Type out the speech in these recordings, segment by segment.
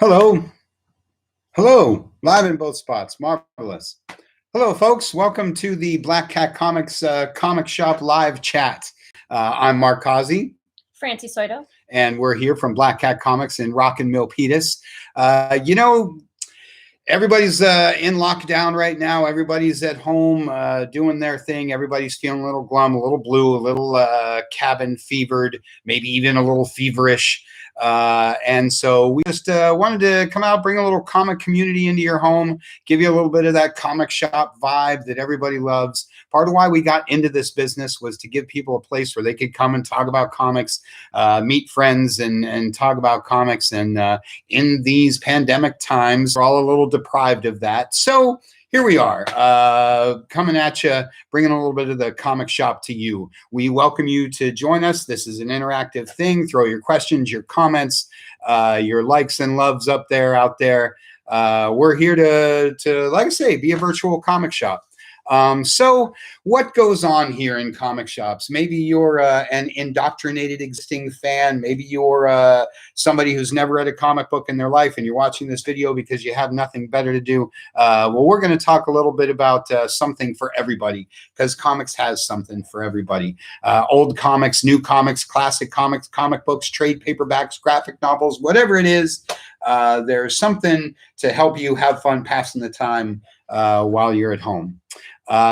Hello. Hello. Live in both spots. Marvelous. Hello, folks. Welcome to the Black Cat Comics Comic Shop live chat. I'm Mark Causey. Francie Soito. And we're here from Black Cat Comics in Rockin' Milpitas. Everybody's in lockdown right now. Everybody's at home doing their thing. Everybody's feeling a little glum, a little blue, a little cabin fevered, maybe even a little feverish. And so we just wanted to come out, bring a little comic community into your home, give you a little bit of that comic shop vibe that everybody loves. Part of why we got into this business was to give people a place where they could come and talk about comics, meet friends and talk about comics. And in these pandemic times, we're all a little deprived of that. So here we are, coming at you, bringing a little bit of the comic shop to you. We welcome you to join us. This is an interactive thing. Throw your questions, your comments, your likes and loves out there. We're here to, like I say, be a virtual comic shop. So what goes on here in comic shops? Maybe you're an indoctrinated existing fan. Maybe you're somebody who's never read a comic book in their life and you're watching this video because you have nothing better to do. Well, we're going to talk a little bit about something for everybody, because comics has something for everybody. Old comics, new comics, classic comics, comic books, trade paperbacks, graphic novels, whatever it is, there's something to help you have fun passing the time while you're at home.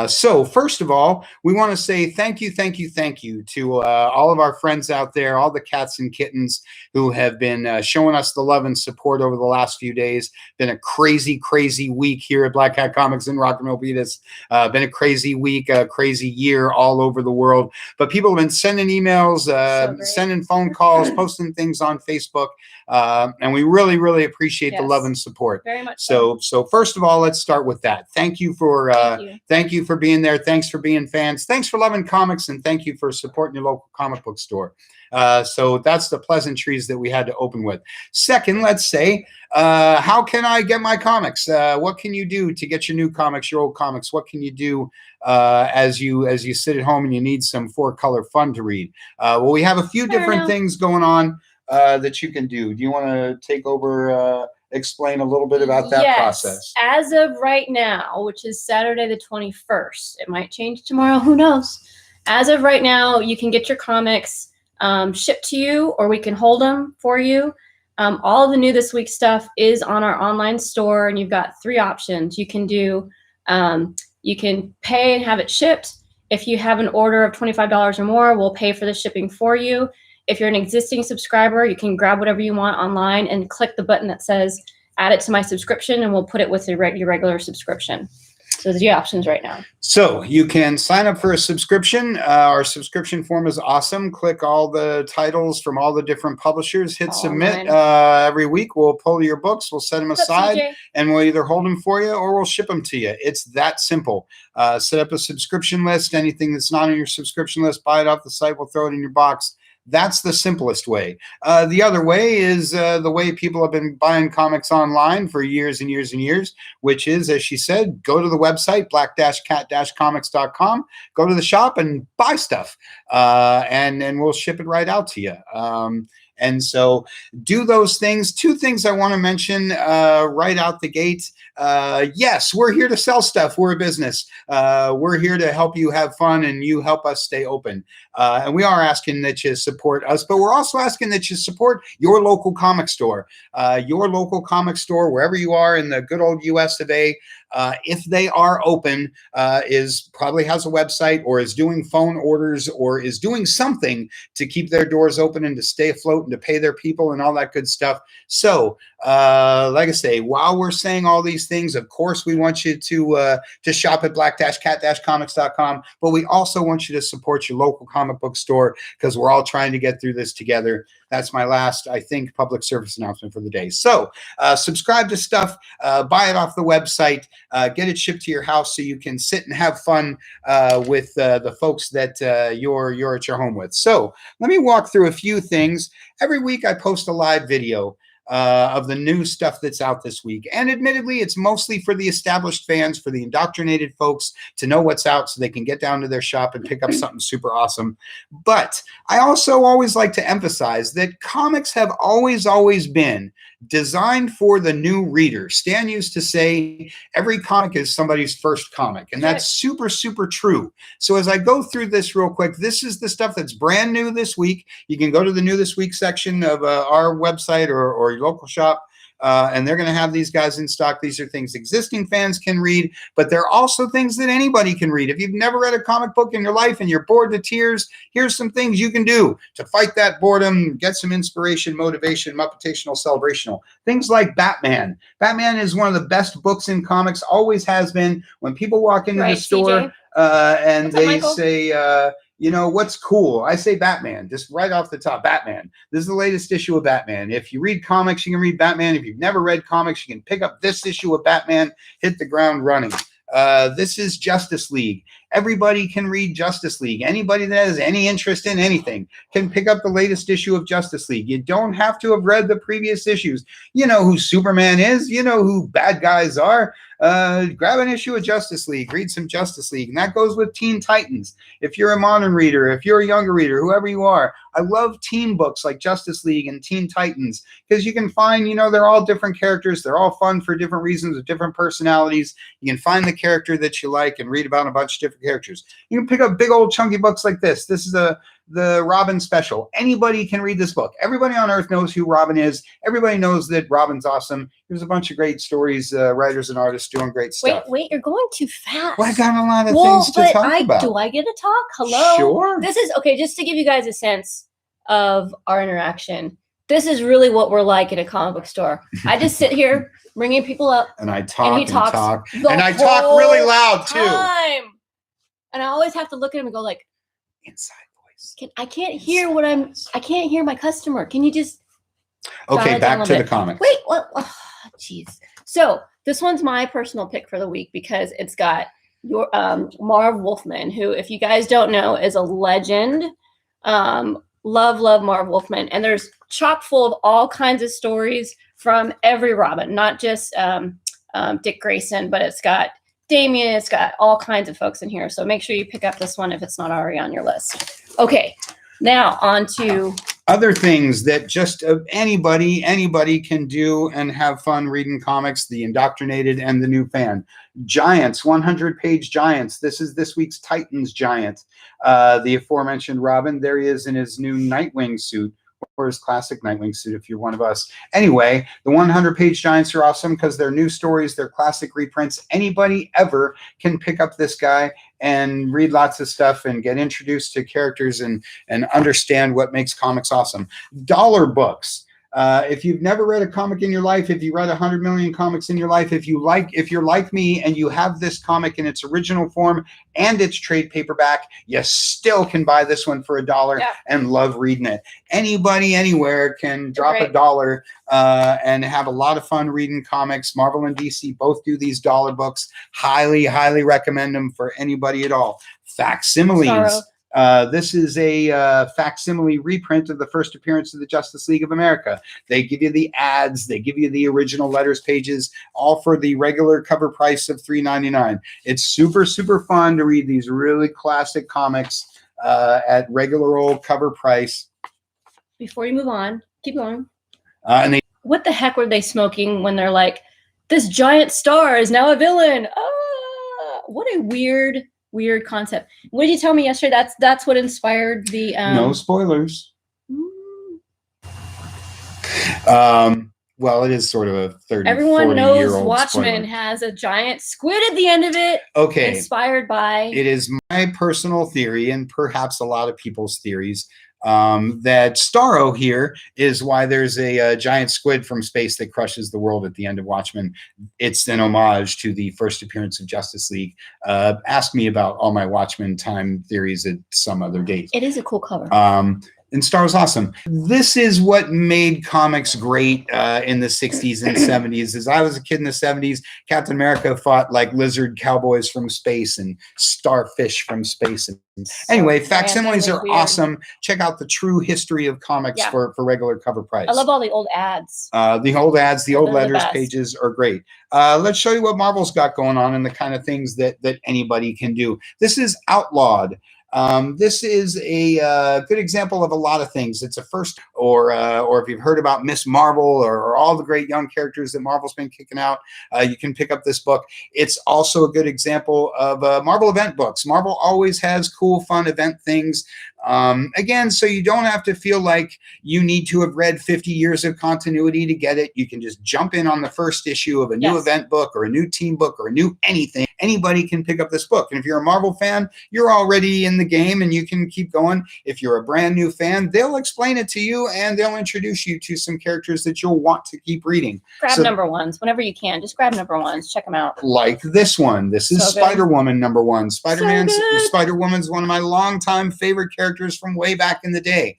So first of all, we want to say thank you to all of our friends out there, all the cats and kittens who have been showing us the love and support over the last few days. Been a crazy week here at Black Cat Comics in Rockin' Milpitas. Been a crazy week, a crazy year all over the world. But people have been sending emails, sending phone calls, posting things on Facebook. And we really appreciate the love and support. Very much so first of all, let's start with that. Thank you for thank you for being there. Thanks for being fans. Thanks for loving comics, and thank you for supporting your local comic book store. So that's the pleasantries that we had to open with. Second, let's say, how can I get my comics? What can you do to get your new comics, your old comics? What can you do as you sit at home and you need some four-color fun to read? Well, we have a few different things going on that you can do. Do you want to take over, explain a little bit about that process? As of right now, which is Saturday the 21st, it might change tomorrow, who knows? As of right now, you can get your comics shipped to you, or we can hold them for you. All of the new this week stuff is on our online store, and you've got three options. You can do, you can pay and have it shipped. If you have an order of $25 or more, we'll pay for the shipping for you. If you're an existing subscriber, you can grab whatever you want online and click the button that says add it to my subscription, and we'll put it with your regular subscription. So there's the options right now. So you can sign up for a subscription. Our subscription form is awesome. Click all the titles from all the different publishers, hit submit. Every week we'll pull your books, we'll set them aside, and we'll either hold them for you or we'll ship them to you. It's that simple. Set up a subscription list. Anything that's not on your subscription list, buy it off the site. We'll throw it in your box. That's the simplest way. The other way is the way people have been buying comics online for years and years, which is, as she said, go to the website, black-cat-comics.com, go to the shop and buy stuff, and we'll ship it right out to you. And so do those things. Two things I want to mention right out the gate. Yes, we're here to sell stuff. We're a business. We're here to help you have fun, and you help us stay open. And we are asking that you support us, but we're also asking that you support your local comic store. Your local comic store, wherever you are in the good old US of A. If they are open, probably has a website, or is doing phone orders, or is doing something to keep their doors open and to stay afloat and to pay their people and all that good stuff. So, like I say, while we're saying all these things, of course, we want you to shop at black-cat-comics.com, but we also want you to support your local comic book store, because we're all trying to get through this together. That's my last, I think, public service announcement for the day. So subscribe to stuff, buy it off the website, get it shipped to your house so you can sit and have fun with the folks that you're at your home with. So let me walk through a few things. Every week I post a live video of the new stuff that's out this week. And admittedly, it's mostly for the established fans, for the indoctrinated folks to know what's out so they can get down to their shop and pick up something super awesome. But I also always like to emphasize that comics have always been designed for the new reader. Stan used to say every comic is somebody's first comic, and that's super, super true. So as I go through this real quick, this is the stuff that's brand new this week. You can go to the New This Week section of our website or your local shop. And they're going to have these guys in stock. These are things existing fans can read, but they're also things that anybody can read. If you've never read a comic book in your life and you're bored to tears, here's some things you can do to fight that boredom, get some inspiration, motivation, motivational, celebrational. Things like Batman. Batman is one of the best books in comics, always has been. When people walk into the store and they say, you know, what's cool? I say Batman, just right off the top, Batman. This is the latest issue of Batman. If you read comics, you can read Batman. If you've never read comics, you can pick up this issue of Batman, hit the ground running. This is Justice League. Everybody can read Justice League. Anybody that has any interest in anything can pick up the latest issue of Justice League. You don't have to have read the previous issues. You know who Superman is. You know who bad guys are. Grab an issue of Justice League, read some Justice League. And that goes with Teen Titans. If you're a modern reader, if you're a younger reader, whoever you are, I love teen books like Justice League and Teen Titans because you can find, you know, they're all different characters. They're all fun for different reasons with different personalities. You can find the character that you like and read about a bunch of different characters. You can pick up big old chunky books like this. This is the Robin special. Anybody can read this book. Everybody on earth knows who Robin is. Everybody knows that Robin's awesome. There's a bunch of great stories, writers and artists doing great stuff. Wait, you're going too fast. Well, I got a lot of things to talk about. Do I get to talk? Hello? Sure. This is, okay, just to give you guys a sense of our interaction. This is really what we're like at a comic book store. I just sit here bringing people up. And I talk and he talks talk. And I talk really loud, too. And I always have to look at him and go like, inside voice. I can't hear what I can't hear my customer. Can you just... Okay, back to the comic. Wait, what? Jeez. So this one's my personal pick for the week because it's got your Marv Wolfman, who, if you guys don't know, is a legend. Love Marv Wolfman. And there's chock full of all kinds of stories from every Robin, not just Dick Grayson, but it's got Damian, it's got all kinds of folks in here. So make sure you pick up this one if it's not already on your list. Okay, now on to other things that just anybody can do and have fun reading comics, the indoctrinated and the new fan. Giants, 100-page Giants. This is this week's Titans Giant. The aforementioned Robin, there he is in his new Nightwing suit, or his classic Nightwing suit if you're one of us. Anyway, the 100-page Giants are awesome because they're new stories, they're classic reprints. Anybody ever can pick up this guy and read lots of stuff and get introduced to characters and understand what makes comics awesome. Dollar books. If you've never read a comic in your life, if you read 100 million comics in your life, if you're like me and you have this comic in its original form and its trade paperback, you still can buy this one for $1 and love reading it. Anybody, anywhere can drop $1 and have a lot of fun reading comics. Marvel and DC both do these dollar books. Highly, highly recommend them for anybody at all. Facsimiles. This is a facsimile reprint of the first appearance of the Justice League of America. They give you the ads, they give you the original letters pages, all for the regular cover price of $3.99. It's super, super fun to read these really classic comics at regular old cover price. Before you move on, keep going. What the heck were they smoking when they're like, this giant star is now a villain? What a weird concept. What did you tell me yesterday? That's what inspired the no spoilers. Well, it is sort of a 30 everyone knows spoiler. Watchmen has a giant squid at the end of it. Okay, inspired by... It is my personal theory, and perhaps a lot of people's theories, that Starro here is why there's a giant squid from space that crushes the world at the end of Watchmen. It's an homage to the first appearance of Justice League. Ask me about all my Watchmen time theories at some other date. It is a cool cover. And Starro's awesome. This is what made comics great in the 60s and 70s. As I was a kid in the 70s, Captain America fought like lizard cowboys from space and starfish from space. Anyway, facsimiles are awesome. Check out the true history of comics for regular cover price. I love all the old ads. The old letters pages are great. Let's show you what Marvel's got going on and the kind of things that anybody can do. This is Outlawed. This is a good example of a lot of things. It's a first, or if you've heard about Miss Marvel or all the great young characters that Marvel's been kicking out, you can pick up this book. It's also a good example of Marvel event books. Marvel always has cool, fun event things. Again, so you don't have to feel like you need to have read 50 years of continuity to get it. You can just jump in on the first issue of a new event book or a new team book or a new anything. Anybody can pick up this book. And if you're a Marvel fan, you're already in the game and you can keep going. If you're a brand new fan, they'll explain it to you and they'll introduce you to some characters that you'll want to keep reading. Grab number ones whenever you can. Just grab number ones. Check them out. Like this one. This is Spider-Woman number 1. Spider-Woman's one of my longtime favorite characters from way back in the day.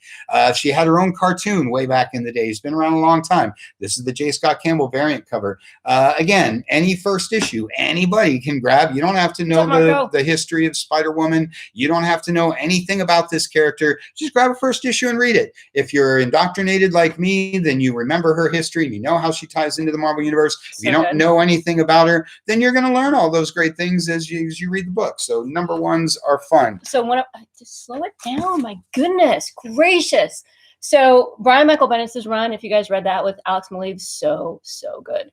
She had her own cartoon way back in the day. She's been around a long time. This is the J. Scott Campbell variant cover. Again, any first issue, anybody can grab. You don't have to know the history of Spider-Woman. You don't have to know anything about this character. Just grab a first issue and read it. If you're indoctrinated like me, then you remember her history. You know how she ties into the Marvel Universe. If you don't know anything about her, then you're going to learn all those great things as you read the book. So number 1s are fun. So just slow it down. My goodness gracious. So Brian Michael Bendis' run, if you guys read that with Alex Maleev, so good.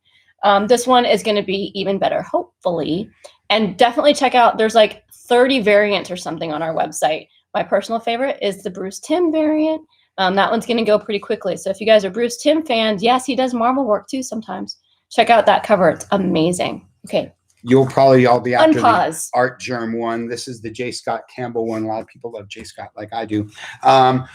This one is going to be even better, hopefully. And definitely check out, there's like 30 variants or something on our website. My personal favorite is the Bruce Timm variant. That one's going to go pretty quickly. So if you guys are Bruce Timm fans, yes, he does Marvel work too sometimes. Check out that cover. It's amazing. Okay. You'll probably all be after the Art Germ one. This is the J. Scott Campbell one. A lot of people love J. Scott like I do.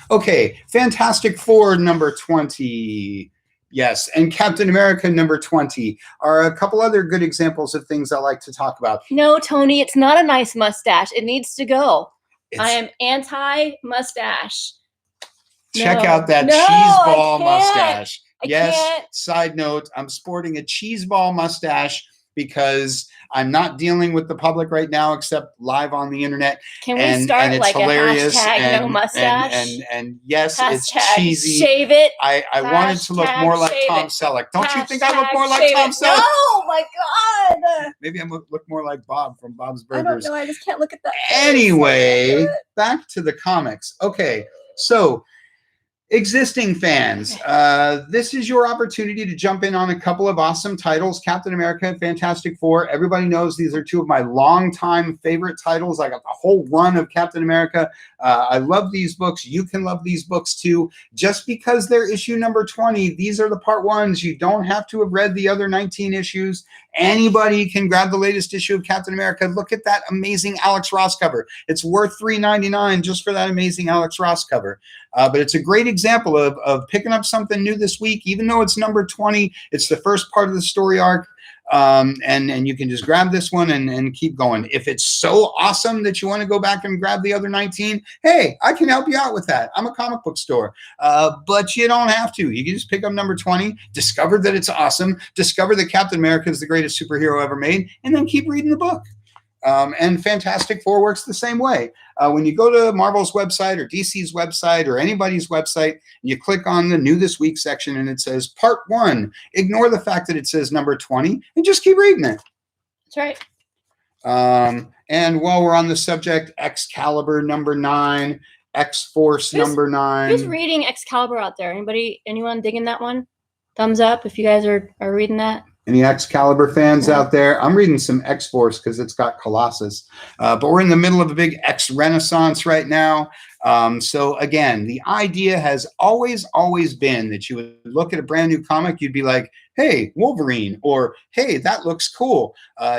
Okay, Fantastic Four number 20. Yes, and Captain America number 20 are a couple other good examples of things I like to talk about. No, Tony, it's not a nice mustache. It needs to go. I am anti-mustache. Check out that cheese ball mustache. Yes, side note, I'm sporting a cheese ball mustache because I'm not dealing with the public right now except live on the internet. Can we start like hilarious. A hashtag no mustache? And yes, hashtag it's cheesy. Shave it. I wanted to look more like Tom Selleck. Don't you think I look more like Tom Selleck? No, my God. Maybe I look more like Bob from Bob's Burgers. I don't know. I just can't look at that. Anyway, back to the comics. Okay, so existing fans, this is your opportunity to jump in on a couple of awesome titles. Captain America and Fantastic Four. Everybody knows these are two of my longtime favorite titles. I got the whole run of Captain America. I love these books. You can love these books too. Just because they're issue number 20, these are the part 1s. You don't have to have read the other 19 issues. Anybody can grab the latest issue of Captain America. Look at that amazing Alex Ross cover. It's worth $3.99 just for that amazing Alex Ross cover. But it's a great example of picking up something new this week. Even though it's number 20, it's the first part of the story arc. And you can just grab this one and keep going. If it's so awesome that you want to go back and grab the other 19, hey, I can help you out with that. I'm a comic book store. But you don't have to. You can just pick up number 20, discover that it's awesome, discover that Captain America is the greatest superhero ever made, and then keep reading the book. And Fantastic Four works the same way. When you go to Marvel's website or DC's website or anybody's website, you click on the New This Week section and it says Part 1. Ignore the fact that it says number 20 and just keep reading it. That's right. And while we're on the subject, Excalibur number 9, X-Force number 9. Who's reading Excalibur out there? Anyone digging that one? Thumbs up if you guys are reading that. Any Excalibur fans out there? I'm reading some X-Force because it's got Colossus. But we're in the middle of a big X renaissance right now. So again, the idea has always been that you would look at a brand new comic, you'd be like, hey, Wolverine, or hey, that looks cool.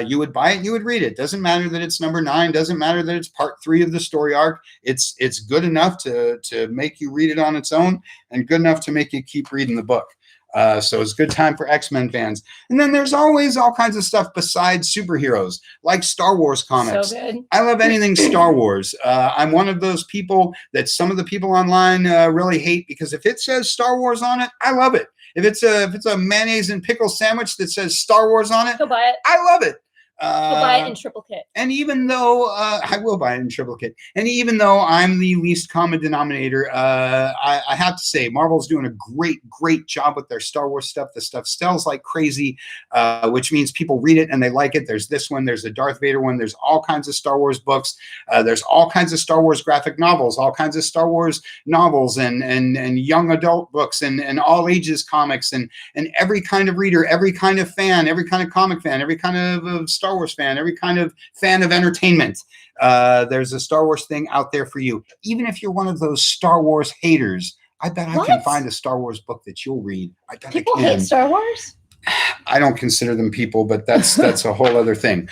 You would buy it, you would read it. Doesn't matter that it's number 9, doesn't matter that it's part 3 of the story arc. It's good enough to make you read it on its own and good enough to make you keep reading the book. So it's a good time for X-Men fans. And then there's always all kinds of stuff besides superheroes, like Star Wars comics. So good. I love anything Star Wars. I'm one of those people that some of the people online really hate because if it says Star Wars on it, I love it. If it's a mayonnaise and pickle sandwich that says Star Wars on it, go buy it. I love it. I'll buy it in triplicate. And even though I will buy it in triplicate, and even though I'm the least common denominator, I have to say Marvel's doing a great job with their Star Wars stuff. The stuff sells like crazy, which means people read it and they like it. There's this one, there's a Darth Vader one, there's all kinds of Star Wars books, there's all kinds of Star Wars graphic novels, all kinds of Star Wars novels, and young adult books, and all ages comics, and every kind of reader, every kind of fan, every kind of comic fan, every kind of Star Wars fan, every kind of fan of entertainment. There's a Star Wars thing out there for you. Even if you're one of those Star Wars haters, I bet I can find a Star Wars book that you'll read. I bet people hate Star Wars? I don't consider them people, but that's a whole other thing.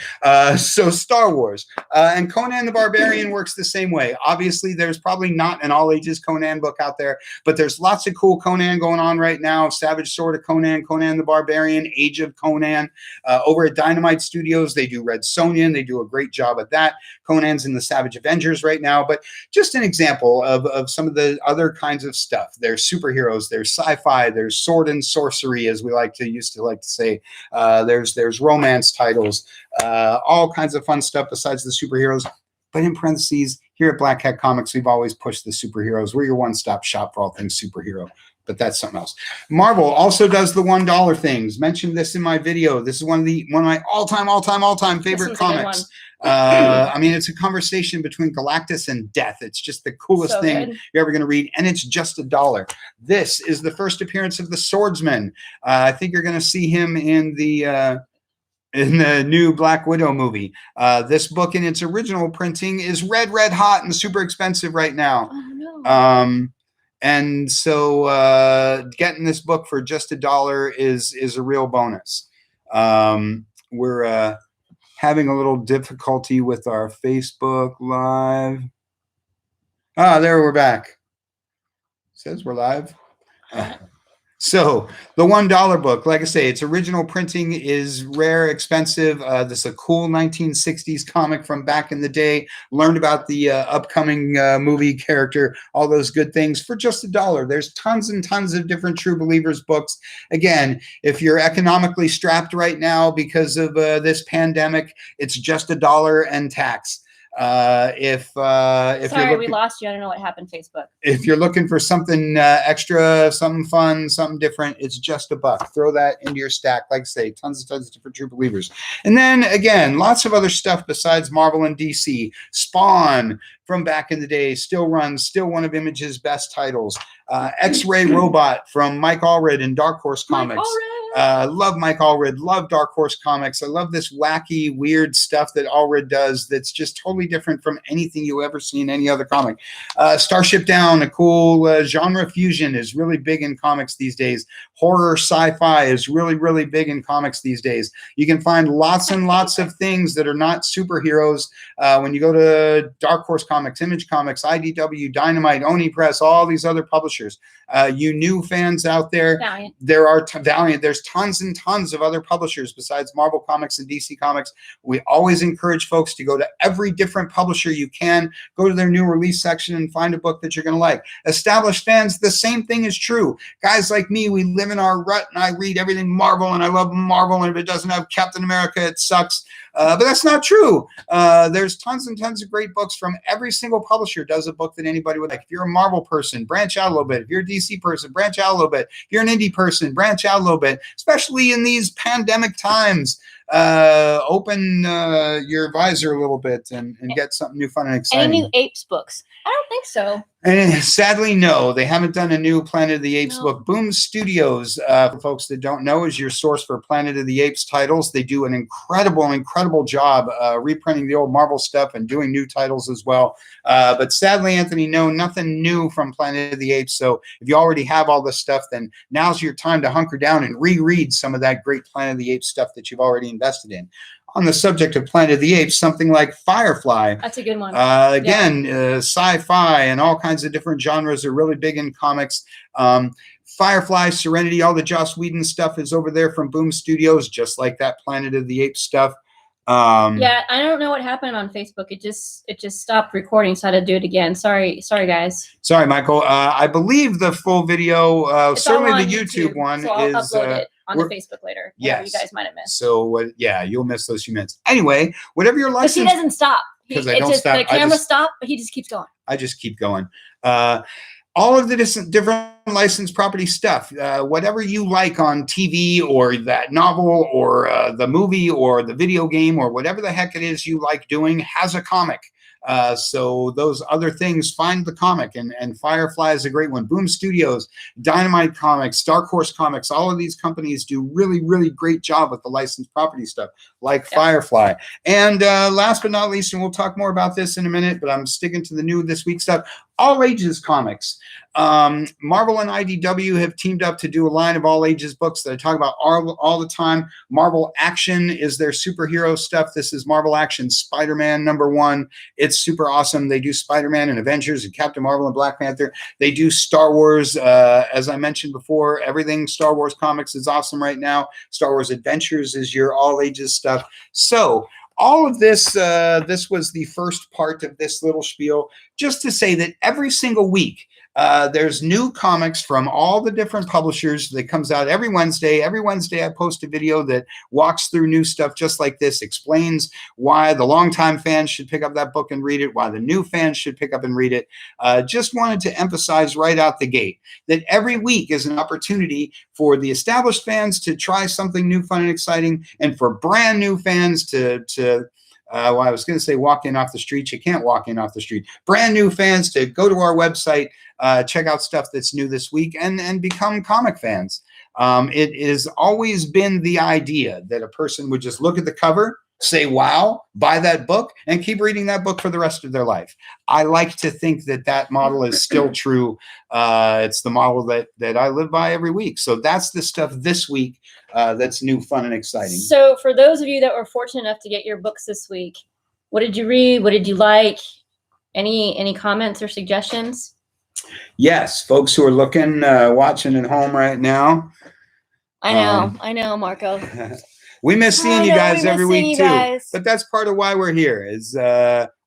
So Star Wars and Conan the Barbarian works the same way. Obviously, there's probably not an all ages Conan book out there, but there's lots of cool Conan going on right now. Savage Sword of Conan, Conan the Barbarian, Age of Conan. Over at Dynamite Studios, they do Red Sonja, and they do a great job at that. Conan's in the Savage Avengers right now, but just an example of some of the other kinds of stuff. There's superheroes, there's sci-fi, there's sword and sorcery, as we used to say. There's romance titles, all kinds of fun stuff besides the superheroes. But in parentheses, here at Black Hat Comics, we've always pushed the superheroes. We're your one-stop shop for all things superhero. But that's something else. Marvel also does the $1 things. Mentioned this in my video. This is one of my all-time favorite comics. I mean, it's a conversation between Galactus and Death. It's just the coolest thing you're ever going to read, and it's just $1. This is the first appearance of the Swordsman. I think you're going to see him in the new Black Widow movie. This book in its original printing is red hot and super expensive right now. Oh, no. And so getting this book for just $1 is a real bonus. We're having a little difficulty with our Facebook Live. There we're back. Says we're live. So the $1 book, like I say, its original printing is rare, expensive. This is a cool 1960s comic from back in the day. Learned about the upcoming movie character, all those good things for just $1. There's tons and tons of different True Believers books. Again, if you're economically strapped right now because of this pandemic, it's just $1 and tax. If sorry, we lost you. I don't know what happened. Facebook. If you're looking for something extra, something fun, something different, it's just $1. Throw that into your stack. Like I say, tons and tons of different True Believers. And then again, lots of other stuff besides Marvel and DC. Spawn from back in the day still runs, still one of Image's best titles. X-Ray Robot from Mike Allred and Dark Horse Comics. Love Mike Allred, love Dark Horse Comics. I love this wacky, weird stuff that Allred does that's just totally different from anything you ever see in any other comic. Starship Down, a cool genre fusion, is really big in comics these days. Horror sci-fi is really big in comics these days. You can find lots and lots of things that are not superheroes when you go to Dark Horse Comics, Image Comics, IDW, Dynamite, Oni Press, all these other publishers. You new fans out there, Valiant. There are Valiant. There's tons and tons of other publishers besides Marvel Comics and DC Comics. We always encourage folks to go to every different publisher you can. Go to their new release section and find a book that you're going to like. Established fans, the same thing is true. Guys like me, we live in our rut, and I read everything Marvel, and I love Marvel, and if it doesn't have Captain America, it sucks. But that's not true. There's tons and tons of great books from every single publisher does a book that anybody would like. If you're a Marvel person, branch out a little bit. If you're a DC person, branch out a little bit. If you're an indie person, branch out a little bit, especially in these pandemic times. Open your visor a little bit and get something new, fun, and exciting. Any new Apes books? I don't think so. And sadly, no, they haven't done a new Planet of the Apes book. Boom Studios, for folks that don't know, is your source for Planet of the Apes titles. They do an incredible job reprinting the old Marvel stuff and doing new titles as well. But sadly, Anthony, no, nothing new from Planet of the Apes. So if you already have all this stuff, then now's your time to hunker down and reread some of that great Planet of the Apes stuff that you've already invested in. On the subject of Planet of the Apes, something like Firefly. That's a good one. Sci-fi and all kinds of different genres are really big in comics. Firefly, Serenity, all the Joss Whedon stuff is over there from Boom Studios, just like that Planet of the Apes stuff. Yeah, I don't know what happened on Facebook. It just stopped recording, so I had to do it again. Sorry, guys. Sorry, Michael. I believe the full video, certainly the YouTube one, so I'll is. upload it. on the Facebook later. Whatever you guys might have missed. So yeah, you'll miss those few minutes. Anyway, whatever your license. But he doesn't stop. Because I don't stop. The camera stopped, but he just keeps going. I just keep going. All of the different licensed property stuff, whatever you like on TV or that novel or the movie or the video game or whatever the heck it is you like doing has a comic. So those other things, find the comic, and Firefly is a great one. Boom Studios, Dynamite Comics, Dark Horse Comics, all of these companies do really, really great job with the licensed property stuff, like Firefly. And last but not least, and we'll talk more about this in a minute, but I'm sticking to the new this week stuff, all ages comics. Marvel and IDW have teamed up to do a line of all ages books that I talk about all the time. Marvel Action is their superhero stuff. This is Marvel Action Spider-Man #1. It's super awesome. They do Spider-Man and Avengers and Captain Marvel and Black Panther. They do Star Wars. As I mentioned before, everything Star Wars comics is awesome right now. Star Wars Adventures is your all ages stuff. So all of this, this was the first part of this little spiel, just to say that every single week, there's new comics from all the different publishers that comes out every Wednesday. Every Wednesday, I post a video that walks through new stuff just like this, explains why the longtime fans should pick up that book and read it, why the new fans should pick up and read it. Just wanted to emphasize right out the gate that every week is an opportunity for the established fans to try something new, fun, and exciting, and for brand new fans to well, I was going to say walk in off the street. You can't walk in off the street. Brand new fans to go to our website, check out stuff that's new this week, and become comic fans. It has always been the idea that a person would just look at the cover, say, wow, buy that book, and keep reading that book for the rest of their life. I like to think that that model is still true. It's the model that I live by every week. So that's the stuff this week that's new, fun, and exciting. So for those of you that were fortunate enough to get your books this week, what did you read? What did you like? Any comments or suggestions? Yes, folks who are looking, watching at home right now. I know, Marco. We miss seeing you guys every week too, but that's part of why we're here. Is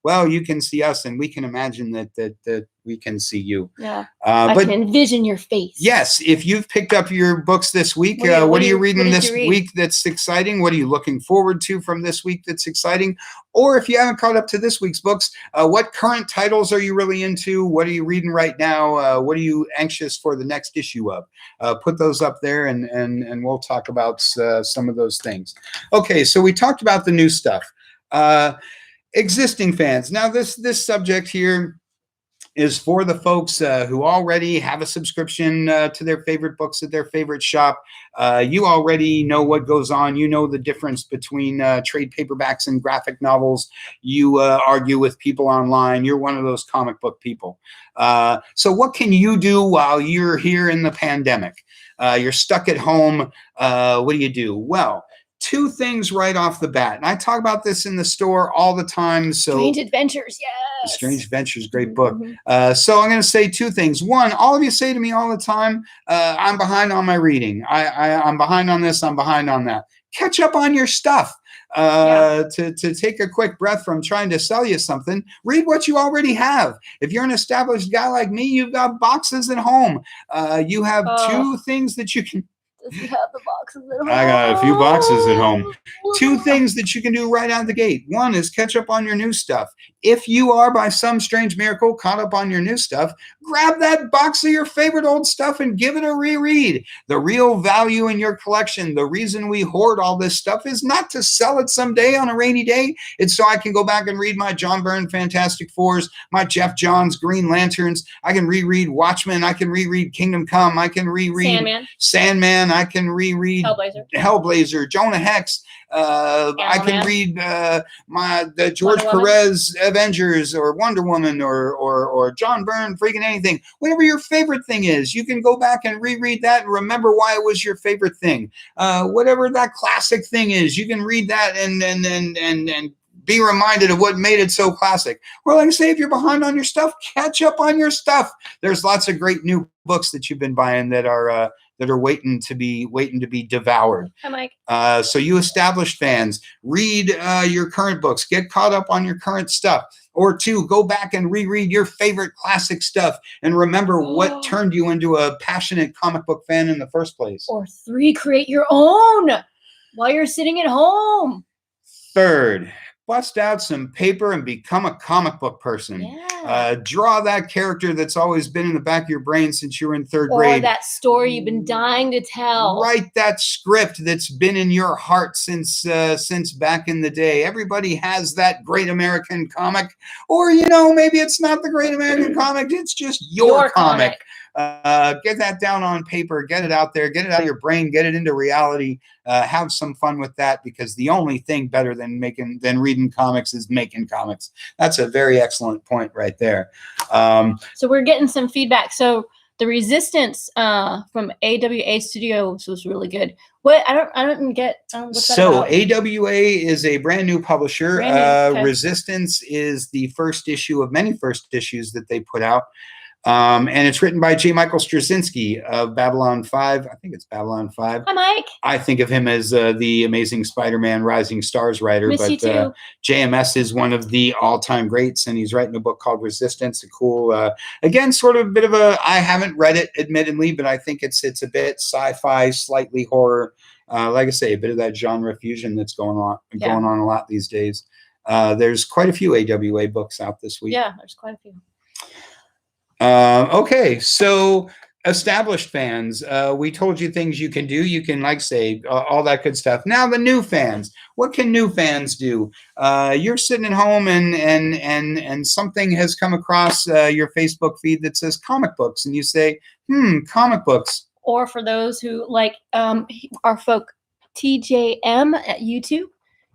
well, you can see us, and we can imagine that we can see you. Yeah, I can envision your face. Yes, if you've picked up your books this week, what are you reading this week that's exciting? What are you looking forward to from this week that's exciting? Or if you haven't caught up to this week's books, what current titles are you really into? What are you reading right now? What are you anxious for the next issue of? Put those up there, and we'll talk about some of those things. Okay, so we talked about the new stuff. Existing fans. Now, this subject here is for the folks who already have a subscription to their favorite books at their favorite shop. You already know what goes on. You know the difference between trade paperbacks and graphic novels. You argue with people online. You're one of those comic book people. So what can you do while you're here in the pandemic? You're stuck at home. What do? Well, two things right off the bat. And I talk about this in the store all the time. So Strange Adventures, yes. Strange Adventures, great book. So I'm going to say two things. One, all of you say to me all the time, I'm behind on my reading. I'm behind on this. I'm behind on that. Catch up on your stuff. To take a quick breath from trying to sell you something, read what you already have. If you're an established guy like me, you've got boxes at home. You have two things that you can... Does he have the boxes at home? I got a few boxes at home. Two things that you can do right out the gate. One is catch up on your new stuff. If you are, by some strange miracle, caught up on your new stuff, grab that box of your favorite old stuff and give it a reread. The real value in your collection, the reason we hoard all this stuff is not to sell it someday on a rainy day. It's so I can go back and read my John Byrne Fantastic Fours, my Jeff Johns Green Lanterns. I can reread Watchmen. I can reread Kingdom Come. I can reread Sandman. I can reread Hellblazer, Jonah Hex. I can read the George Perez Avengers or Wonder Woman or John Byrne, freaking anything. Whatever your favorite thing is, you can go back and reread that and remember why it was your favorite thing. Whatever that classic thing is, you can read that and be reminded of what made it so classic. Or like I say, if you're behind on your stuff, catch up on your stuff. There's lots of great new books that you've been buying that are that are waiting to be devoured. Hi, Mike. So you established fans, read your current books, get caught up on your current stuff. Or 2, go back and reread your favorite classic stuff and remember what turned you into a passionate comic book fan in the first place. Or 3, create your own while you're sitting at home. 3rd, bust out some paper and become a comic book person. Yeah. Draw that character that's always been in the back of your brain since you were in 3rd grade. Or that story you've been dying to tell. Write that script that's been in your heart since back in the day. Everybody has that great American comic. Or, maybe it's not the great American comic. It's just your comic. Get that down on paper. Get it out there. Get it out of your brain. Get it into reality. Have some fun with that, because the only thing better than reading comics is making comics. That's a very excellent point right there. So we're getting some feedback. So the Resistance from AWA Studios was really good. What I don't get. What's that about? AWA is a brand new publisher. Brand new, okay. Resistance is the first issue of many first issues that they put out. And it's written by J. Michael Straczynski of Babylon 5. I think it's Babylon 5. Hi, Mike. I think of him as the Amazing Spider-Man Rising Stars writer. Miss you too. JMS is one of the all-time greats, and he's writing a book called Resistance. A cool, again, sort of a bit of a, I haven't read it, admittedly, but I think it's a bit sci-fi, slightly horror. Like I say, a bit of that genre fusion that's going on a lot these days. There's quite a few AWA books out this week. Yeah, there's quite a few. Okay, so established fans, we told you things you can do. You can, all that good stuff. Now the new fans. What can new fans do? You're sitting at home and something has come across your Facebook feed that says comic books, and you say, comic books. Or for those who like our folk TJM at YouTube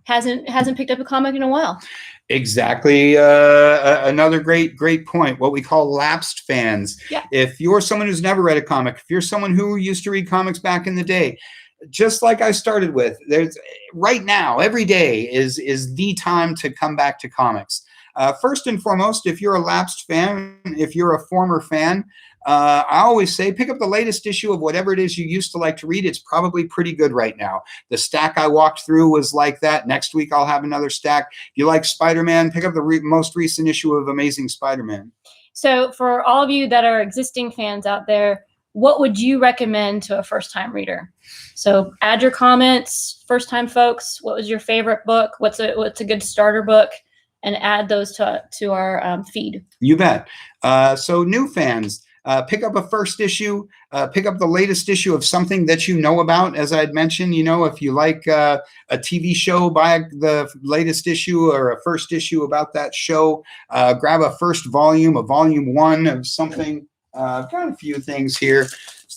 hasn't picked up a comic in a while. Exactly. Another great point. What we call lapsed fans. Yeah. If you're someone who's never read a comic, if you're someone who used to read comics back in the day, just like I started with, there's right now, every day is the time to come back to comics. First and foremost, if you're a lapsed fan, if you're a former fan, I always say pick up the latest issue of whatever it is you used to like to read. It's probably pretty good right now. The stack I walked through was like that. Next week I'll have another stack. If you like Spider-Man, pick up the most recent issue of Amazing Spider-Man. So for all of you that are existing fans out there, what would you recommend to a first-time reader? So add your comments, first-time folks. What was your favorite book? What's a good starter book? And add those to our feed. You bet. So new fans. Pick up a first issue, pick up the latest issue of something that you know about. As I had mentioned, if you like a TV show, buy the latest issue or a first issue about that show. Grab a first volume, a volume 1 of something. I've got a few things here.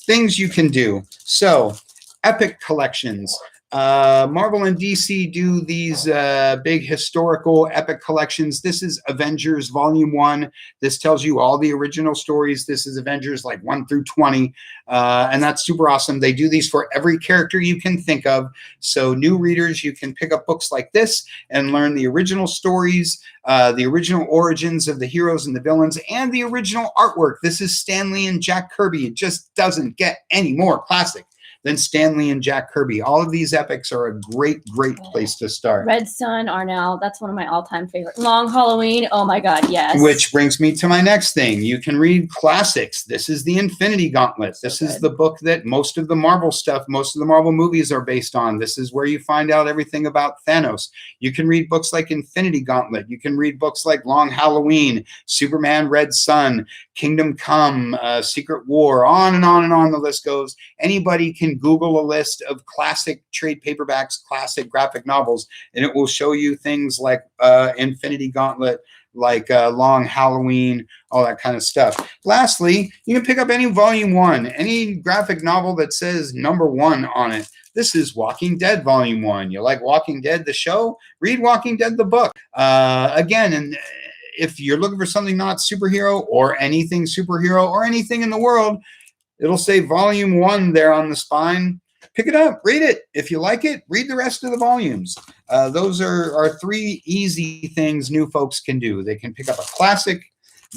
Things you can do. So, epic collections. Marvel and DC do these big historical epic collections. This is Avengers Volume 1. This tells you all the original stories. This is Avengers 1 through 20. And that's super awesome. They do these for every character you can think of. So new readers, you can pick up books like this and learn the original stories, the original origins of the heroes and the villains, and the original artwork. This is Stan Lee and Jack Kirby. It just doesn't get any more classic than Stan Lee and Jack Kirby. All of these epics are a great place to start. Red Sun, Arnell, that's one of my all-time favorite. Long Halloween, oh my God, yes. Which brings me to my next thing. You can read classics. This is the Infinity Gauntlet. This is the book that most of the Marvel stuff, most of the Marvel movies are based on. This is where you find out everything about Thanos. You can read books like Infinity Gauntlet. You can read books like Long Halloween, Superman, Red Sun, Kingdom Come, Secret War, on and on and on the list goes. Anybody can Google a list of classic trade paperbacks, classic graphic novels, and it will show you things like Infinity Gauntlet, like Long Halloween, all that kind of stuff. Lastly, you can pick up any volume 1, any graphic novel that says #1 on it. This is Walking Dead Volume 1. You like Walking Dead, the show? Read Walking Dead, the book. Again, and if you're looking for something not superhero or anything superhero or anything in the world, it'll say Volume 1 there on the spine. Pick it up, read it. If you like it, read the rest of the volumes. Those are 3 easy things new folks can do. They can pick up a classic,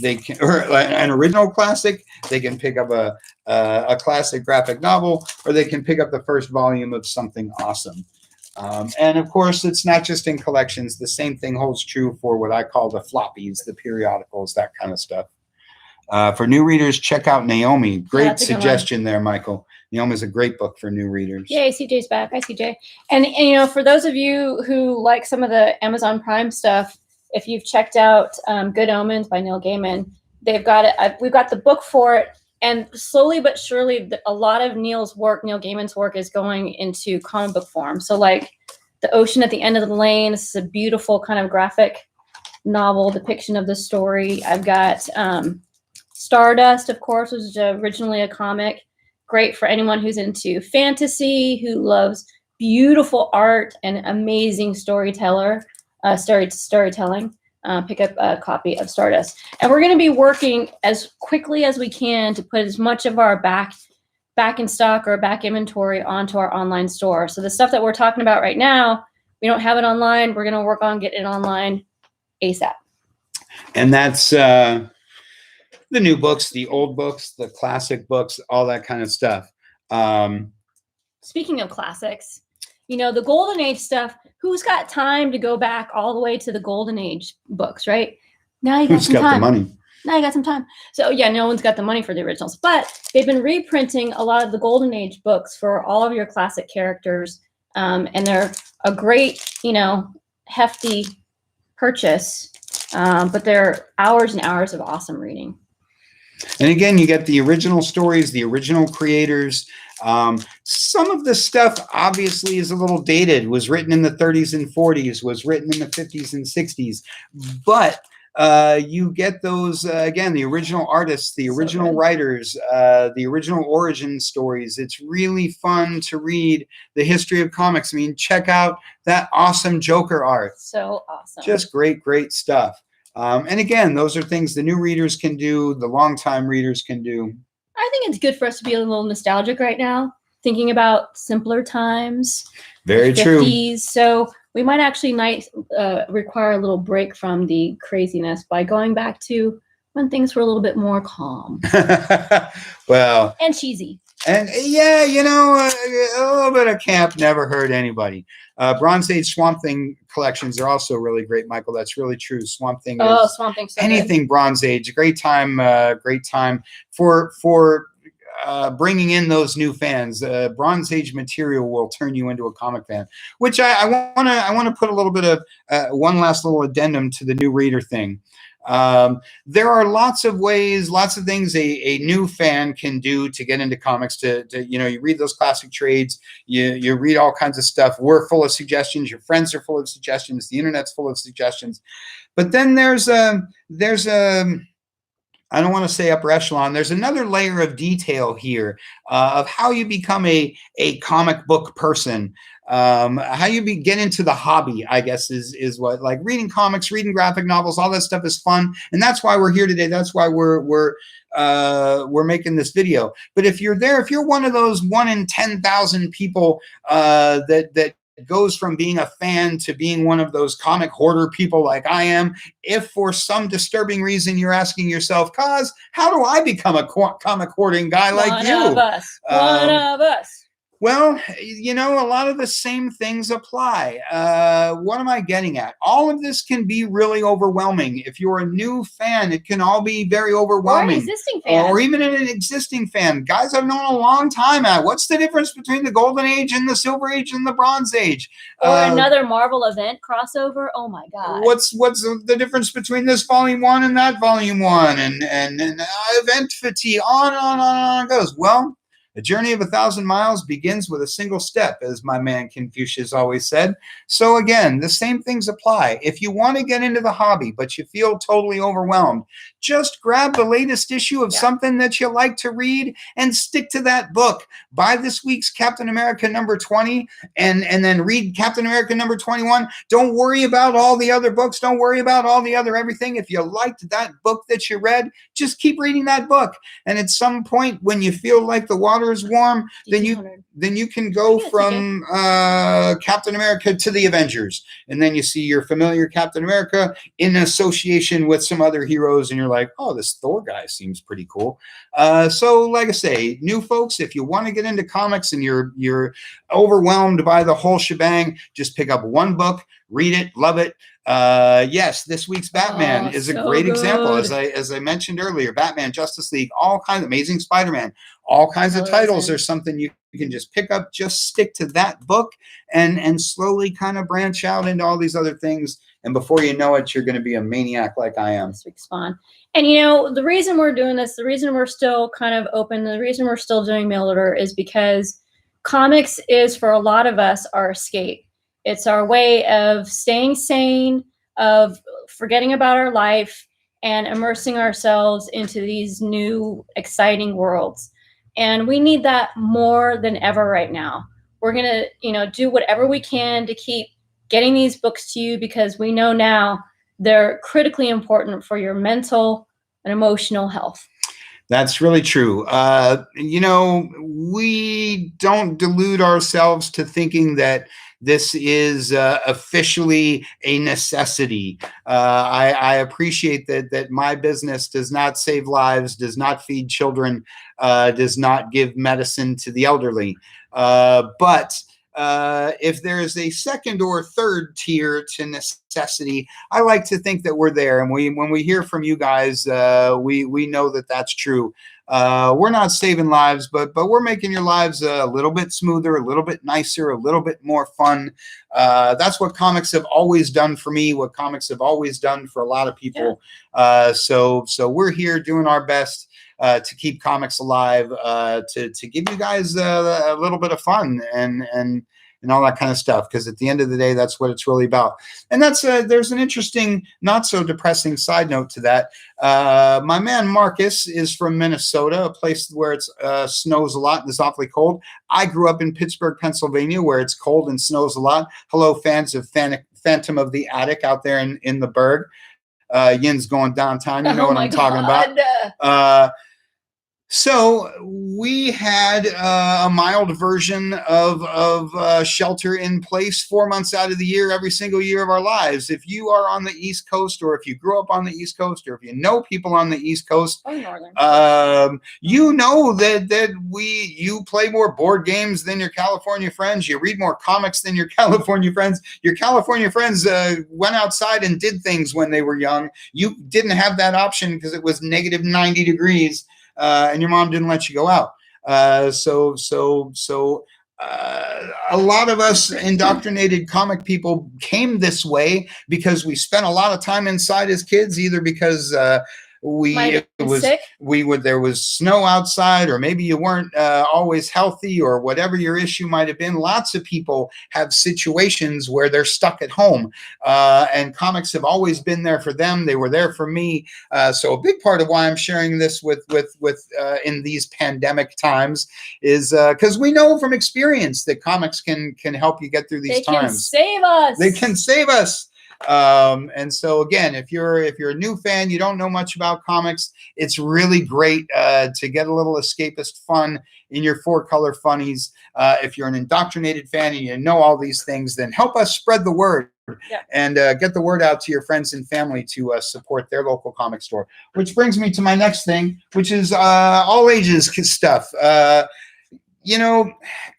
they can, or an original classic. They can pick up a classic graphic novel, or they can pick up the first volume of something awesome. And of course, it's not just in collections. The same thing holds true for what I call the floppies, the periodicals, that kind of stuff. For new readers, check out Naomi. Great suggestion there, Michael. Naomi's a great book for new readers. Yay, CJ's back. Hi, CJ. And you know, for those of you who like some of the Amazon Prime stuff, if you've checked out Good Omens by Neil Gaiman, they've got it. We've got the book for it. And slowly but surely, a lot of Neil Gaiman's work is going into comic book form. So like The Ocean at the End of the Lane, this is a beautiful kind of graphic novel depiction of the story. I've got Stardust, of course, was originally a comic. Great for anyone who's into fantasy, who loves beautiful art and amazing storytelling. Pick up a copy of Stardust. And we're going to be working as quickly as we can to put as much of our back in stock or back inventory onto our online store. So the stuff that we're talking about right now, we don't have it online. We're going to work on getting it online ASAP. And that's the new books, the old books, the classic books, all that kind of stuff. Speaking of classics, you know, the Golden Age stuff, who's got time to go back all the way to the Golden Age books, right? Now you got some time. Who's got the money? Now you got some time. So yeah, no one's got the money for the originals, but they've been reprinting a lot of the Golden Age books for all of your classic characters. And they're a great, you know, hefty purchase, but they're hours and hours of awesome reading. And again, you get the original stories, the original creators. Some of the stuff obviously is a little dated, was written in the 30s and 40s, was written in the 50s and 60s. But you get those, again, the original artists, the original writers, the original origin stories. It's really fun to read the history of comics. I mean, check out that awesome Joker art. So awesome. Just great, great stuff. And again, those are things the new readers can do, the longtime readers can do. I think it's good for us to be a little nostalgic right now, thinking about simpler times. Very true. So we might actually require a little break from the craziness by going back to when things were a little bit more calm. Well. And cheesy. And yeah, you know, a little bit of camp never hurt anybody. Bronze Age Swamp Thing collections are also really great, Michael. That's really true. Swamp Thing. Swamp Thing. So anything good. Bronze Age, great time for bringing in those new fans. Bronze Age material will turn you into a comic fan. Which I want to put a little bit of one last little addendum to the new reader thing. There are lots of ways, lots of things a new fan can do to get into comics. To you know, you read those classic trades, you read all kinds of stuff. We're full of suggestions. Your friends are full of suggestions. The internet's full of suggestions. But then there's a I don't want to say upper echelon. There's another layer of detail here of how you become a comic book person. How you get into the hobby, I guess, is what, like reading comics, reading graphic novels, all that stuff is fun. And that's why we're here today. That's why we're making this video. But if you're there, if you're one of those 1 in 10,000 people that goes from being a fan to being one of those comic hoarder people like I am, if for some disturbing reason you're asking yourself, "Cause how do I become a comic hoarding guy like you?" One of us. Well, you know, a lot of the same things apply. What am I getting at? All of this can be really overwhelming. If you're a new fan, it can all be very overwhelming. Or an existing fan. Or even an existing fan. Guys I've known a long time at. What's the difference between the Golden Age and the Silver Age and the Bronze Age? Or another Marvel event crossover? Oh my God. What's the difference between this volume 1 and that volume 1? And event fatigue, on it goes. Well, a journey of 1,000 miles begins with a single step, as my man Confucius always said. So again, the same things apply. If you want to get into the hobby, but you feel totally overwhelmed, just grab the latest issue of something that you like to read and stick to that book. Buy this week's Captain America number 20 and then read Captain America number 21. Don't worry about all the other books. Don't worry about all the other everything. If you liked that book that you read, just keep reading that book. And at some point when you feel like the water water is warm, then you can go from Captain America to the Avengers, and then you see your familiar Captain America in association with some other heroes, and you're like, oh, this Thor guy seems pretty cool. So like I say, new folks, if you want to get into comics and you're overwhelmed by the whole shebang, just pick up one book, read it, love it. Yes, this week's Batman is a great example. As I mentioned earlier, Batman, Justice League, all kinds of Amazing Spider-Man, all kinds of titles are something you can just pick up, just stick to that book and slowly kind of branch out into all these other things. And before you know it, you're going to be a maniac like I am. This week's Spawn. And you know, the reason we're doing this, the reason we're still kind of open, the reason we're still doing mail order is because comics is, for a lot of us, our escape. It's our way of staying sane, of forgetting about our life and immersing ourselves into these new, exciting worlds. And we need that more than ever right now. We're going to, you know, do whatever we can to keep getting these books to you, because we know now they're critically important for your mental and emotional health. That's really true. You know, we don't delude ourselves to thinking that this is officially a necessity. I appreciate that my business does not save lives, does not feed children, does not give medicine to the elderly. But if there is a second or third tier to necessity, I like to think that we're there. And when we hear from you guys, we know that that's true. We're not saving lives, but we're making your lives a little bit smoother, a little bit nicer, a little bit more fun. That's what comics have always done for me, what comics have always done for a lot of people. Yeah. So we're here doing our best to keep comics alive, to give you guys a little bit of fun and all that kind of stuff. Because at the end of the day, that's what it's really about. And that's there's an interesting, not so depressing side note to that. My man Marcus is from Minnesota, a place where it snows a lot and is awfully cold. I grew up in Pittsburgh, Pennsylvania, where it's cold and snows a lot. Hello, fans of Phantom of the Attic out there in the Berg. Yin's going downtown. You know what I'm talking about. So we had a mild version of shelter in place 4 months out of the year, every single year of our lives. If you are on the East Coast, or if you grew up on the East Coast, or if you know people on the East Coast, you know that you play more board games than your California friends. You read more comics than your California friends. Your California friends went outside and did things when they were young. You didn't have that option because it was negative 90 degrees. And your mom didn't let you go out. So a lot of us indoctrinated comic people came this way because we spent a lot of time inside as kids, either because there was snow outside, or maybe you weren't always healthy, or whatever your issue might have been. Lots of people have situations where they're stuck at home, and comics have always been there for them. They were there for me. So a big part of why I'm sharing this with in these pandemic times is because we know from experience that comics can help you get through these times. They can save us. They can save us. And so again, if you're a new fan, you don't know much about comics, it's really great to get a little escapist fun in your 4-color funnies. If you're an indoctrinated fan and you know all these things, then help us spread the word. Yeah. And get the word out to your friends and family to support their local comic store. Which brings me to my next thing, which is all ages stuff. You know,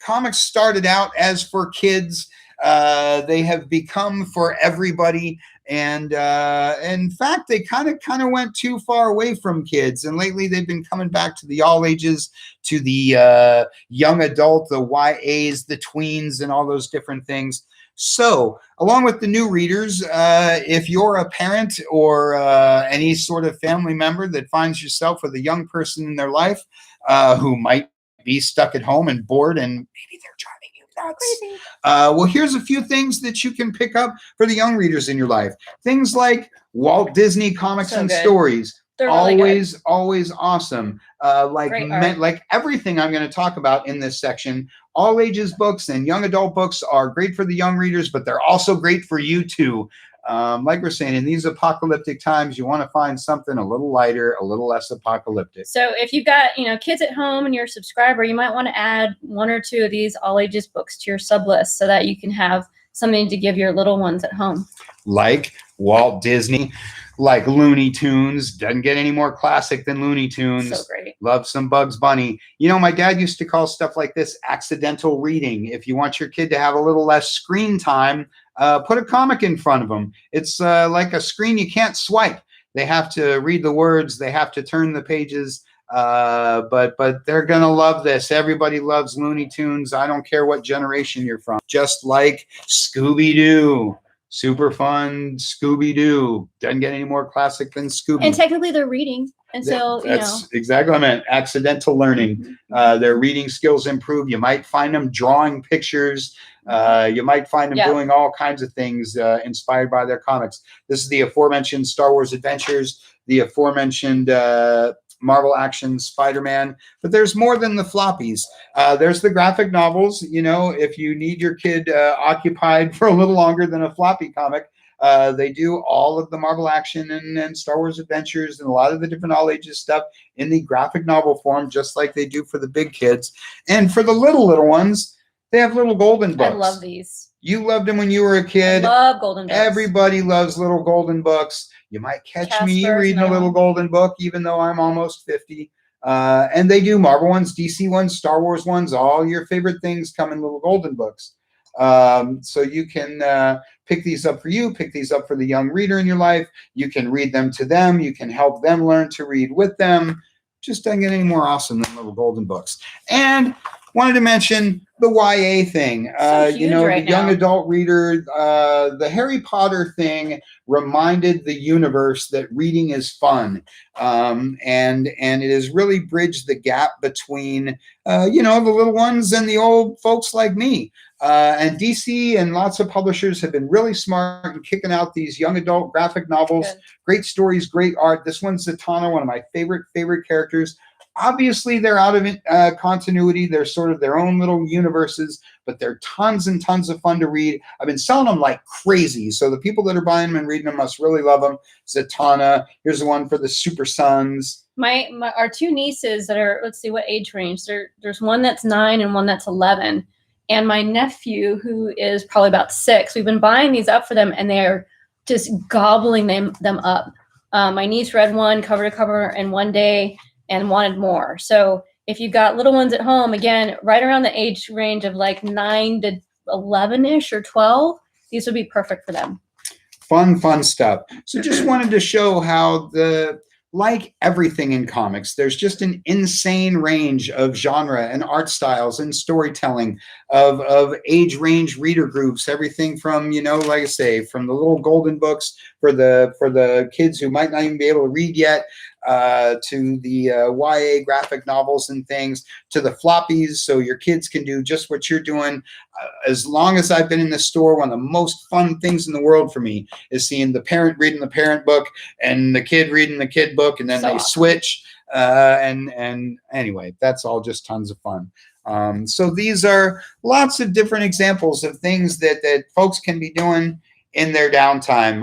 comics started out as for kids. They have become for everybody, and in fact, they kind of went too far away from kids. And lately, they've been coming back to the all ages, to the young adult, the YAs, the tweens, and all those different things. So, along with the new readers, if you're a parent or any sort of family member that finds yourself with a young person in their life who might be stuck at home and bored, and maybe they're driving you nuts. Well, here's a few things that you can pick up for the young readers in your life. Things like Walt Disney comics and stories. They're always awesome. Like everything I'm going to talk about in this section, all ages books and young adult books are great for the young readers, but they're also great for you too. Like we're saying, in these apocalyptic times, you want to find something a little lighter, a little less apocalyptic. So if you've got, kids at home and you're a subscriber, you might want to add 1 or 2 of these all ages books to your sub list so that you can have something to give your little ones at home. Like Walt Disney, like Looney Tunes. Doesn't get any more classic than Looney Tunes. So great. Love some Bugs Bunny. My dad used to call stuff like this accidental reading. If you want your kid to have a little less screen time, put a comic in front of them. It's like a screen you can't swipe. They have to read the words. They have to turn the pages. But they're gonna love this. Everybody loves Looney Tunes. I don't care what generation you're from. Just like Scooby-Doo. Super fun Scooby-Doo. Doesn't get any more classic than Scooby. And technically they're reading. And so, that's exactly what I meant. Accidental learning. Their reading skills improve. You might find them drawing pictures. You might find them doing all kinds of things inspired by their comics. This is the aforementioned Star Wars Adventures, the aforementioned Marvel Action Spider-Man, but there's more than the floppies. There's the graphic novels. If you need your kid occupied for a little longer than a floppy comic, they do all of the Marvel Action and Star Wars Adventures and a lot of the different all ages stuff in the graphic novel form, just like they do for the big kids. And for the little ones, they have little golden books. I love these. You loved them when you were a kid. I love golden books. Everybody loves little golden books. You might catch me reading a little golden book, even though I'm almost 50. And they do Marvel ones, DC ones, Star Wars ones, all your favorite things come in little golden books. So you can pick these up for you, pick these up for the young reader in your life. You can read them to them. You can help them learn to read with them. Just doesn't get any more awesome than little golden books. And wanted to mention the YA thing. So the young adult reader, the Harry Potter thing reminded the universe that reading is fun. And it has really bridged the gap between, the little ones and the old folks like me. And DC and lots of publishers have been really smart in kicking out these young adult graphic novels. Good. Great stories, great art. This one's Zatanna, one of my favorite characters. Obviously, they're out of continuity. They're sort of their own little universes, but they're tons and tons of fun to read. I've been selling them like crazy, so the people that are buying them and reading them must really love them. Zatanna. Here's the one for the Super Sons. Our 2 nieces that are, let's see what age range. There's one that's 9 and one that's 11. And my nephew, who is probably about 6, we've been buying these up for them, and they're just gobbling them up. My niece read one cover to cover in one day and wanted more. So if you've got little ones at home, again, right around the age range of like 9 to 11-ish or 12, these would be perfect for them. Fun stuff. So just wanted to show how like everything in comics, there's just an insane range of genre and art styles and storytelling of age range reader groups, everything from, like I say, from the little golden books for the kids who might not even be able to read yet, to the YA graphic novels and things, to the floppies, so your kids can do just what you're doing. As long as I've been in the store, one of the most fun things in the world for me is seeing the parent reading the parent book and the kid reading the kid book, and then they switch. And anyway, that's all just tons of fun. So these are lots of different examples of things that folks can be doing in their downtime,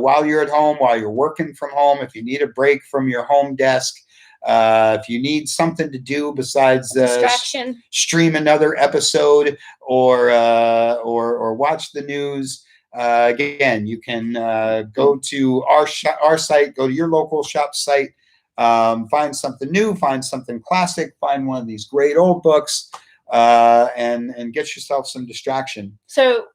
while you're at home, while you're working from home, if you need a break from your home desk, if you need something to do besides distraction, stream another episode or watch the news. Again, you can go to our site, go to your local shop site, find something new, find something classic, find one of these great old books, and get yourself some distraction. So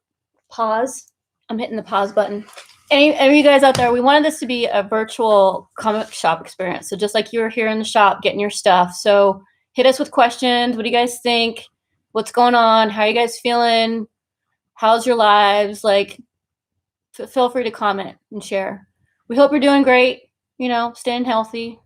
pause. I'm hitting the pause button. Any of you guys out there, we wanted this to be a virtual comic shop experience. So just like you were here in the shop getting your stuff. So hit us with questions. What do you guys think? What's going on? How are you guys feeling? How's your lives? Feel free to comment and share. We hope you're doing great, staying healthy.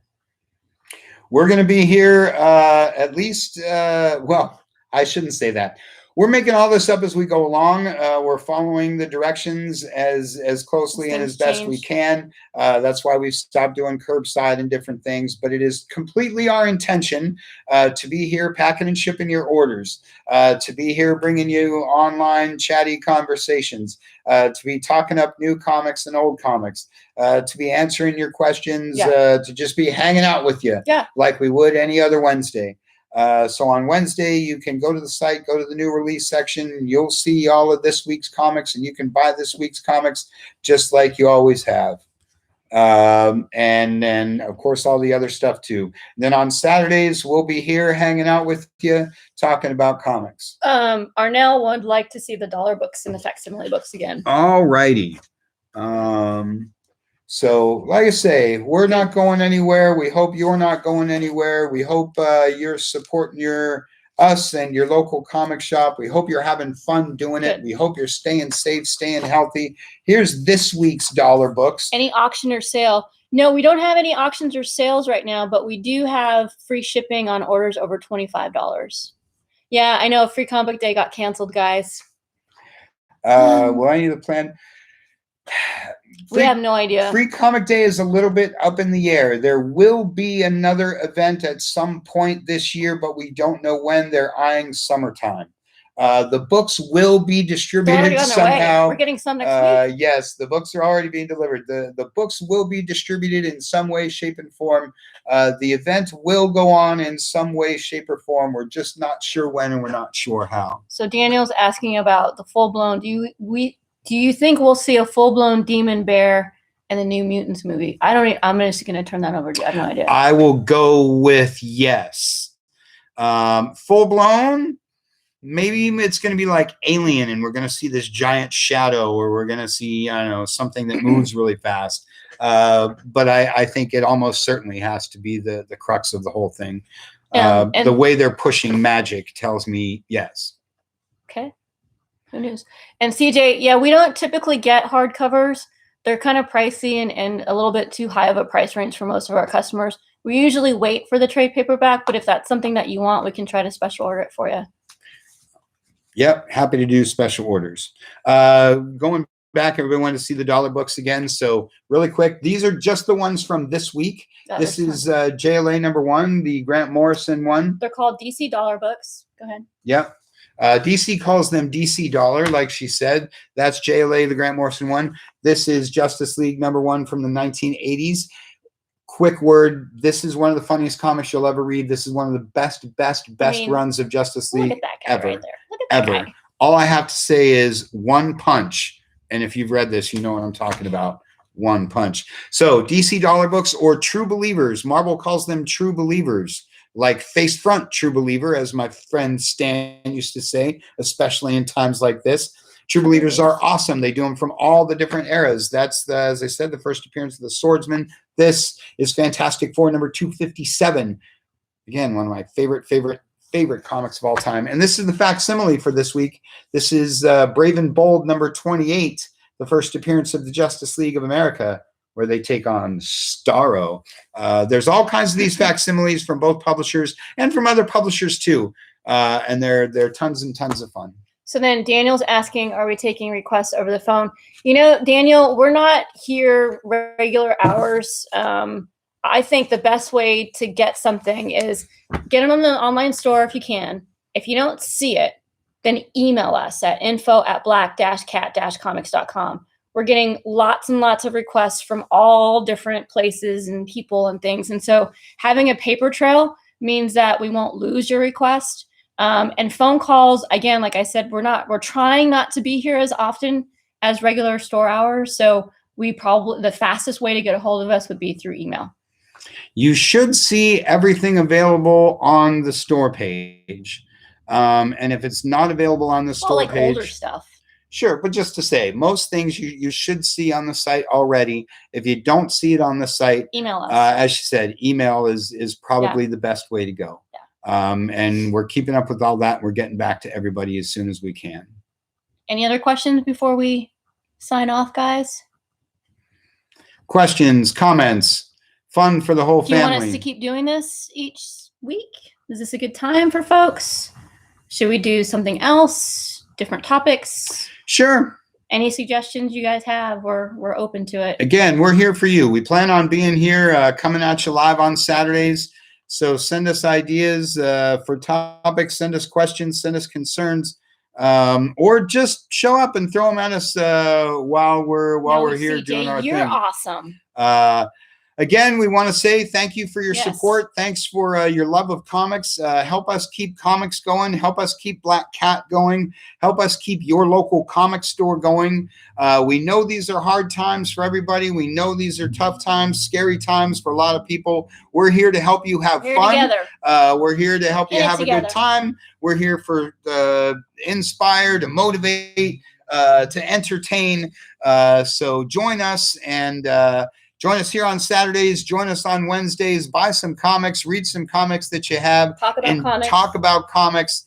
We're going to be here at least, well, I shouldn't say that. we're making all this up as we go along. We're following the directions as closely and as best we can. That's why we've stopped doing curbside and different things. But it is completely our intention to be here packing and shipping your orders, to be here bringing you online chatty conversations, to be talking up new comics and old comics, to be answering your questions, to just be hanging out with you like we would any other Wednesday. So on Wednesday, you can go to the site, go to the new release section. You'll see all of this week's comics, and you can buy this week's comics just like you always have. And then, of course, all the other stuff, too. Then on Saturdays, we'll be here hanging out with you, talking about comics. Arnell would like to see the dollar books and the facsimile books again. All righty. So, like I say, we're not going anywhere. We hope you're not going anywhere. We hope you're supporting us and your local comic shop. We hope you're having fun doing it. We hope you're staying safe, staying healthy. Here's this week's dollar books. Any auction or sale? No, we don't have any auctions or sales right now, but we do have free shipping on orders over $25. Yeah, I know. Free Comic Book Day got canceled, guys. Well, I need to plan. We have no idea. Free Comic Day is a little bit up in the air. There will be another event at some point this year, but we don't know when. They're eyeing summertime. The books will be distributed somehow. We're getting some next week. Yes, the books are already being delivered. The books will be distributed in some way, shape, and form. The event will go on in some way, shape, or form. We're just not sure when, and we're not sure how. So Daniel's asking about the full-blown. Do you think we'll see a full-blown demon bear in the New Mutants movie? I'm just going to turn that over to you. I have no idea. I will go with yes. Full-blown, maybe it's going to be like Alien, and we're going to see this giant shadow, or we're going to see, I don't know, something that moves really fast. But I think it almost certainly has to be the crux of the whole thing. The way they're pushing magic tells me yes. Okay. Who knows? And CJ, yeah, we don't typically get hardcovers. They're kind of pricey and a little bit too high of a price range for most of our customers. We usually wait for the trade paperback, but if that's something that you want, we can try to special order it for you. Yep, happy to do special orders. Going back, everyone wanted to see the dollar books again. So really quick, these are just the ones from this week. This is JLA #1, the Grant Morrison one. They're called DC dollar books. Go ahead. Yep. DC calls them DC Dollar, like she said. That's JLA, the Grant Morrison one. This is Justice League #1 from the 1980s. Quick word, this is one of the funniest comics you'll ever read. This is one of the best runs of Justice League look at that guy ever. Right there. Look at that guy. All I have to say is one punch. And if you've read this, you know what I'm talking about. One punch. So DC Dollar books, or True Believers. Marvel calls them True Believers. Like face front True Believer, as my friend Stan used to say, especially in times like this. True Believers are awesome. They do them from all the different eras. That's, as I said, the first appearance of the Swordsman. This is Fantastic Four #257. Again, one of my favorite comics of all time. And this is the facsimile for this week. This is Brave and Bold #28, the first appearance of the Justice League of America, where they take on Starro. There's all kinds of these facsimiles from both publishers and from other publishers too. And they're tons and tons of fun. So then Daniel's asking, are we taking requests over the phone? You know, Daniel, we're not here regular hours. I think the best way to get something is get it on the online store if you can. If you don't see it, then email us at info@black-cat-comics.com. We're getting lots and lots of requests from all different places and people and things. And so having a paper trail means that we won't lose your request. And phone calls, again, like I said, we're trying not to be here as often as regular store hours. So the fastest way to get a hold of us would be through email. You should see everything available on the store page. And if it's not available on the store page, older stuff. Sure, but just to say, most things you should see on the site already. If you don't see it on the site, email us. As she said, email is probably the best way to go. Yeah. And we're keeping up with all that. We're getting back to everybody as soon as we can. Any other questions before we sign off, guys? Questions, comments, fun for the whole family. Do you want us to keep doing this each week? Is this a good time for folks? Should we do something else? Different topics? Sure. Any suggestions you guys have? We're open to it. Again, we're here for you. We plan on being here, coming at you live on Saturdays. So send us ideas for topics, send us questions, send us concerns, or just show up and throw them at us while we're here CJ, doing our thing. You're awesome. Again, we want to say thank you for your support. Thanks for your love of comics. Help us keep comics going. Help us keep Black Cat going. Help us keep your local comic store going. We know these are hard times for everybody. We know these are tough times, scary times for a lot of people. We're here to help you have fun. We're here to help you have a good time. We're here for inspire, to motivate, to entertain. So join us and join us here on Saturdays. Join us on Wednesdays. Buy some comics. Read some comics that you have. Talk about comics.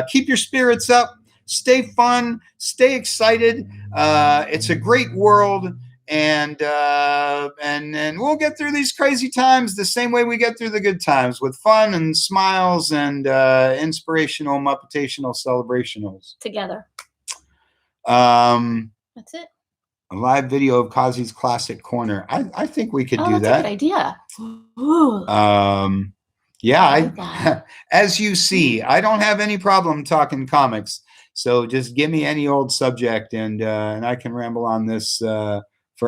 Keep your spirits up. Stay fun. Stay excited. It's a great world, and we'll get through these crazy times the same way we get through the good times, with fun and smiles and inspirational, muppetational celebrationals. Together. That's it. A live video of Kazi's Classic Corner. I think we could do that. That's a good idea. Yeah, as you see, I don't have any problem talking comics. So just give me any old subject, and I can ramble on this for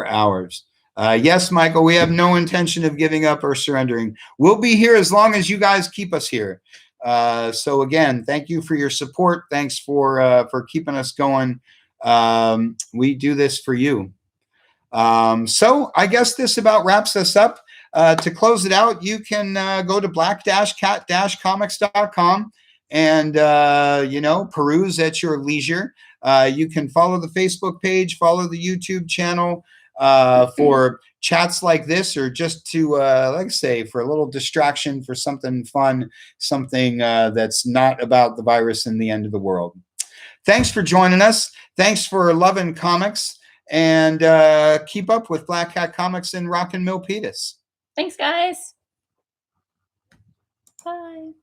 hours. Yes, Michael, we have no intention of giving up or surrendering. We'll be here as long as you guys keep us here. So again, thank you for your support. Thanks for keeping us going. We do this for you. So I guess this about wraps us up. To close it out, you can go to black-cat-comics.com and peruse at your leisure. You can follow the Facebook page, follow the YouTube channel for chats like this, or just to like I say, for a little distraction, for something fun, something that's not about the virus and the end of the world. Thanks for joining us. Thanks for loving comics, and keep up with Black Cat Comics in Rockin' Milpitas. Thanks, guys. Bye.